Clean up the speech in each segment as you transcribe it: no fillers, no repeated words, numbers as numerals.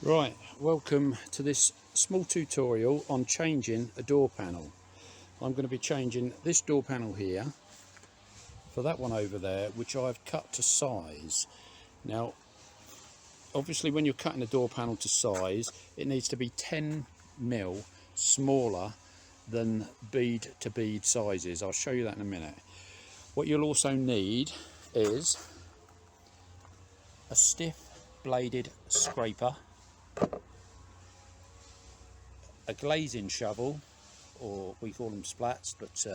Right, welcome to this small tutorial on changing a door panel. I'm going to be changing this door panel here for that one over there, which I've cut to size. Now, obviously when you're cutting a door panel to size, it needs to be 10mm smaller than bead to bead sizes. I'll show you that in a minute. What you'll also need is a stiff bladed scraper, a glazing shovel, or we call them splats, but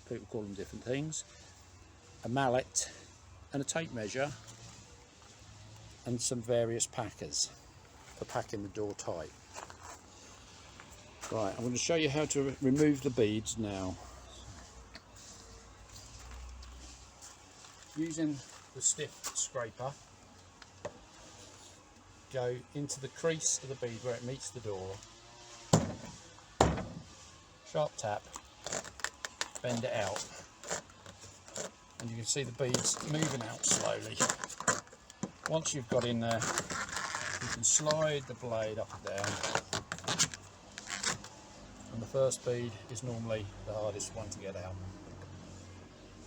people call them different things, a mallet and a tape measure, and some various packers for packing the door tight. Right, I'm going to show you how to remove the beads now. Using the stiff scraper, go into the crease of the bead where it meets the door, sharp tap, bend it out, and you can see the beads moving out slowly. Once you've got in there, you can slide the blade up and down, and the first bead is normally the hardest one to get out.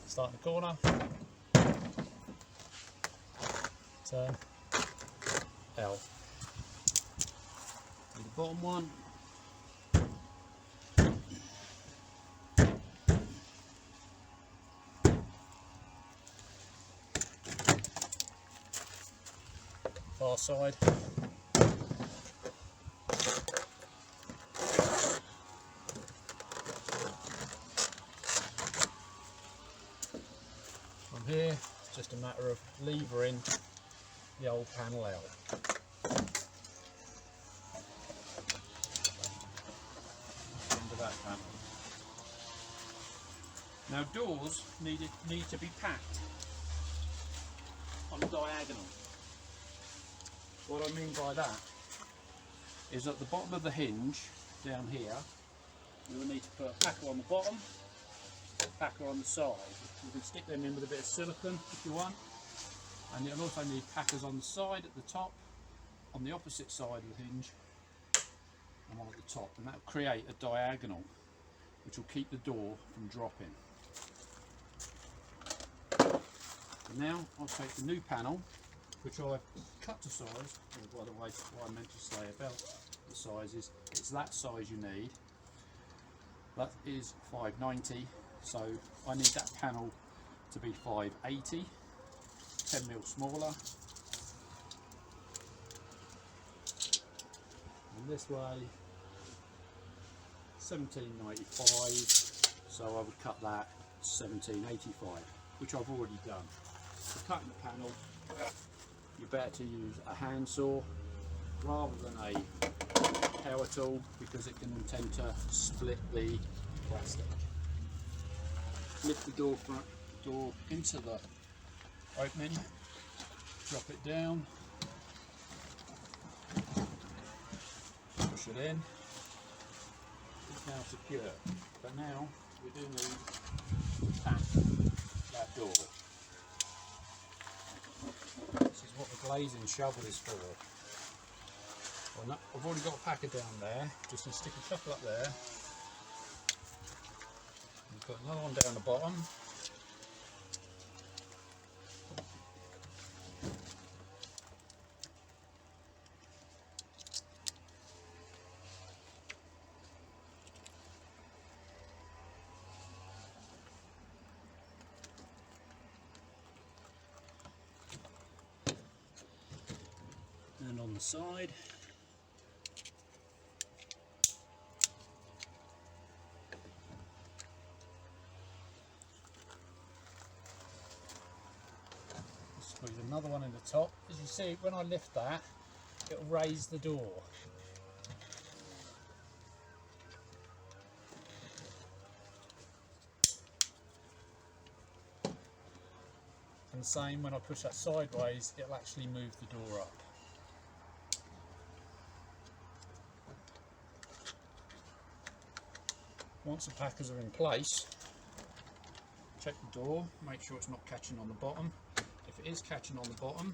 Start in the corner, turn, out. Do the bottom one. Far side. From here, it's just a matter of levering the old panel out. Into that panel. Now doors need to be packed on a diagonal. What I mean by that is at the bottom of the hinge down here, you will need to put a packer on the bottom, a packer on the side. You can stick them in with a bit of silicone if you want, and you'll also need packers on the side at the top, on the opposite side of the hinge, and one at the top, and that will create a diagonal which will keep the door from dropping. And now I'll take the new panel, which I've cut to size. By the way, what I meant to say about the sizes, it's that size you need. That is 590, so I need that panel to be 580, 10mm smaller. And this way, 1795, so I would cut that 1785, which I've already done. For cutting the panel, you're better to use a handsaw rather than a power tool, because it can tend to split the plastic. Lift the door into the opening, drop it down, push it in. It's now secure, but now we do need to pack that door. This is what the glazing shovel is for. Well, I've already got a packer down there, just going to stick a couple up there, and put another one down the bottom. And on the side. Squeeze another one in the top. As you see, when I lift that, it will raise the door. And the same when I push that sideways, it'll actually move the door up. Once the packers are in place, check the door, make sure it's not catching on the bottom. If it is catching on the bottom,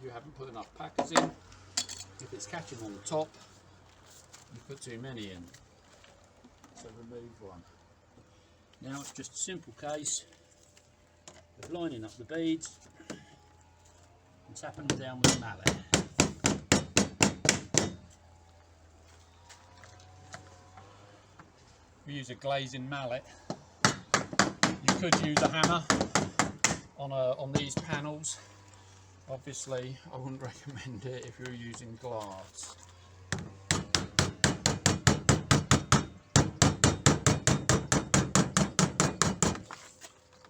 you haven't put enough packers in, If it's catching on the top, you put too many in. So remove one. Now it's just a simple case of lining up the beads and tapping them down with a mallet. We use a glazing mallet. You could use a hammer on these panels. Obviously, I wouldn't recommend it if you're using glass.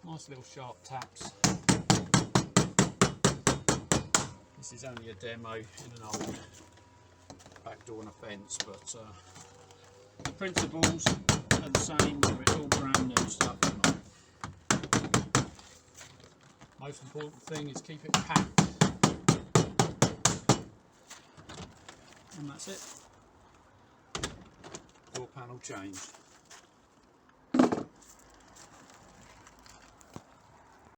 Nice little sharp taps. This is only a demo in an old back door and a fence, but the principles are the same whether it's all brand new stuff or not. Most important thing is keep it packed. And that's it. Door panel changed.